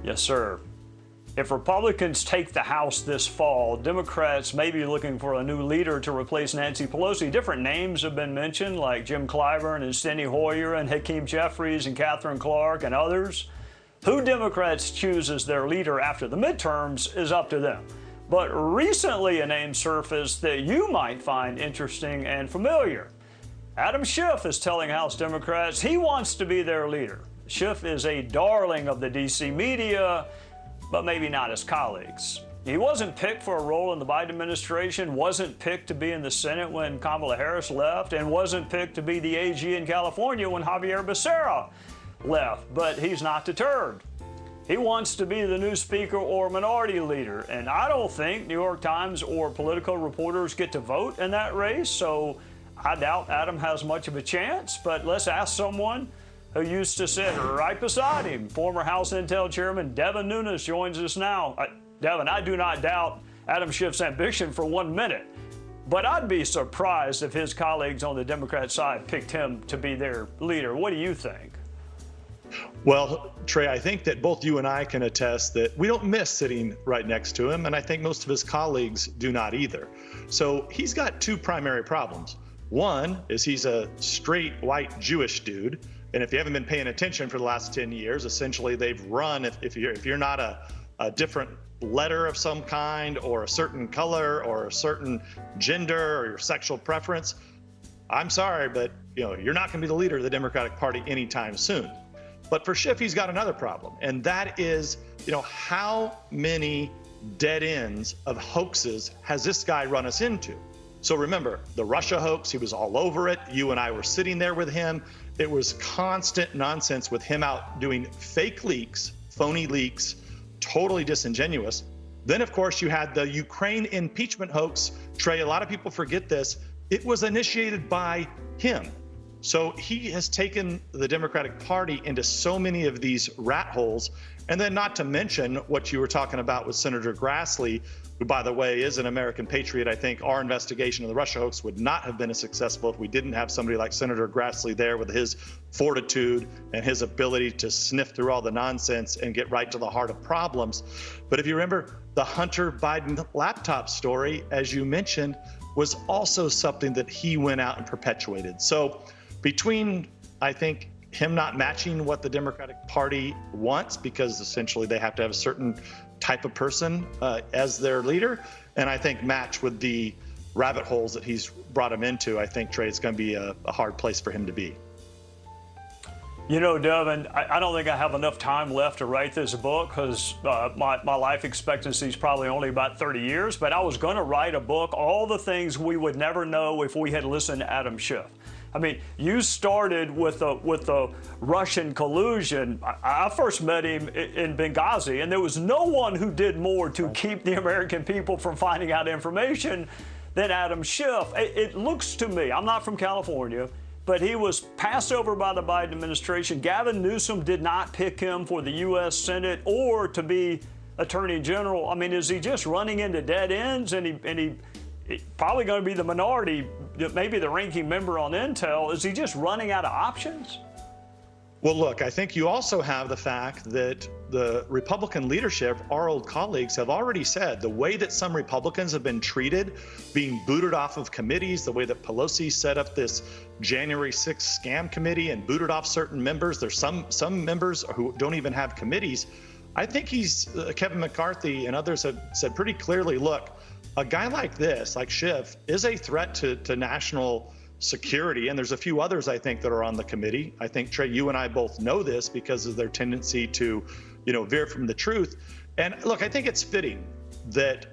Yes, sir. If Republicans take the House this fall, Democrats may be looking for a new leader to replace Nancy Pelosi. Different names have been mentioned, like Jim Clyburn and Steny Hoyer and Hakeem Jeffries and Catherine Clark and others. Who Democrats choose as their leader after the midterms is up to them. But recently a name surfaced that you might find interesting and familiar. Adam Schiff is telling House Democrats he wants to be their leader. Schiff is a darling of the D.C. media, but maybe not his colleagues. He wasn't picked for a role in the Biden administration, wasn't picked to be in the Senate when Kamala Harris left, and wasn't picked to be the AG in California when Javier Becerra left. But he's not deterred. He wants to be the new speaker or minority leader, and I don't think New York Times or Politico reporters get to vote in that race, so I doubt Adam has much of a chance. But let's ask someone who used to sit right beside him. Former House Intel Chairman Devin Nunes joins us now. Devin, I do not doubt Adam Schiff's ambition for 1 minute, but I'd be surprised if his colleagues on the Democrat side picked him to be their leader. What do you think? Well, Trey, I think that both you and I can attest that we don't miss sitting right next to him, and I think most of his colleagues do not either. So he's got two primary problems. One is he's a straight white Jewish dude. And if you haven't been paying attention for the last 10 years, essentially they've run, if you're not a different letter of some kind or a certain color or a certain gender or your sexual preference, I'm sorry, but you're not going to be the leader of the Democratic Party anytime soon. But for Schiff, he's got another problem, and that is, how many dead ends of hoaxes has this guy run us into? So remember, the Russia hoax, he was all over it. You and I were sitting there with him. It was constant nonsense with him out doing fake leaks, phony leaks, totally disingenuous. Then, of course, you had the Ukraine impeachment hoax. Trey, a lot of people forget this. It was initiated by him. So he has taken the Democratic Party into so many of these rat holes. And then not to mention what you were talking about with Senator Grassley, who, by the way, is an American patriot. I think our investigation of the Russia hoax would not have been as successful if we didn't have somebody like Senator Grassley there with his fortitude and his ability to sniff through all the nonsense and get right to the heart of problems. But if you remember, the Hunter Biden laptop story, as you mentioned, was also something that he went out and perpetuated. So between, I think, him not matching what the Democratic Party wants, because essentially they have to have a certain type of person as their leader, and I think match with the rabbit holes that he's brought him into, I think, Trey, it's going to be a hard place for him to be. Devin, I don't think I have enough time left to write this book because my life expectancy is probably only about 30 years, but I was going to write a book, all the things we would never know if we had listened to Adam Schiff. I mean, you started with the Russian collusion. I first met him in Benghazi, and there was no one who did more to keep the American people from finding out information than Adam Schiff. It looks to me, I'm not from California, but he was passed over by the Biden administration. Gavin Newsom did not pick him for the U.S. Senate or to be Attorney General. I mean, is he just running into dead ends? And he probably going to be the minority, maybe the ranking member on Intel. Is he just running out of options? Well, look, I think you also have the fact that the Republican leadership, our old colleagues, have already said the way that some Republicans have been treated, being booted off of committees, the way that Pelosi set up this January 6th scam committee and booted off certain members. There's some members who don't even have committees. I think Kevin McCarthy and others have said pretty clearly, look, a guy like this, like Schiff, is a threat to national security. And there's a few others, I think, that are on the committee. I think, Trey, you and I both know this because of their tendency to, veer from the truth. And look, I think it's fitting that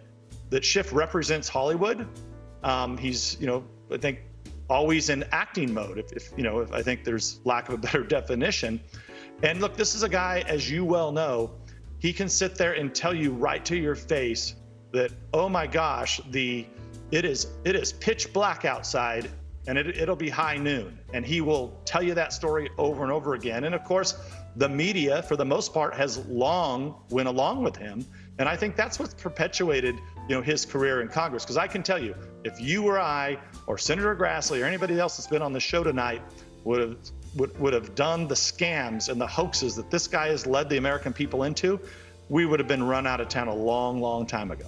Schiff represents Hollywood. He's, I think, always in acting mode, if I think there's lack of a better definition. And look, this is a guy, as you well know, he can sit there and tell you right to your face that, oh my gosh, it is pitch black outside and it'll be high noon. And he will tell you that story over and over again. And of course, the media, for the most part, has long went along with him. And I think that's what's perpetuated, his career in Congress. Because I can tell you, if you or I or Senator Grassley or anybody else that's been on the show tonight would have would have done the scams and the hoaxes that this guy has led the American people into, we would have been run out of town a long, long time ago.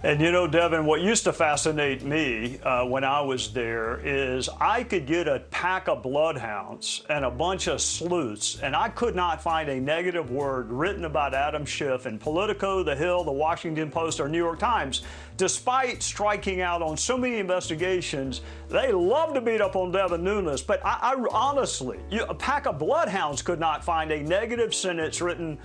And you know, Devin, what used to fascinate me when I was there is I could get a pack of bloodhounds and a bunch of sleuths, and I could not find a negative word written about Adam Schiff in Politico, The Hill, The Washington Post, or New York Times. Despite striking out on so many investigations, they love to beat up on Devin Nunes. But I honestly, a pack of bloodhounds could not find a negative sentence written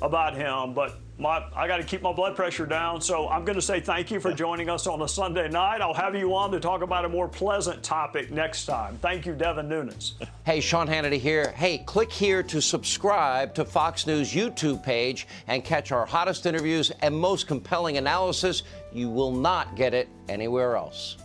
about him. But I got to keep my blood pressure down, so I'm going to say thank you for joining us on a Sunday night. I'll have you on to talk about a more pleasant topic next time. Thank you, Devin Nunes. Hey, Sean Hannity here. Hey, click here to subscribe to Fox News YouTube page and catch our hottest interviews and most compelling analysis. You will not get it anywhere else.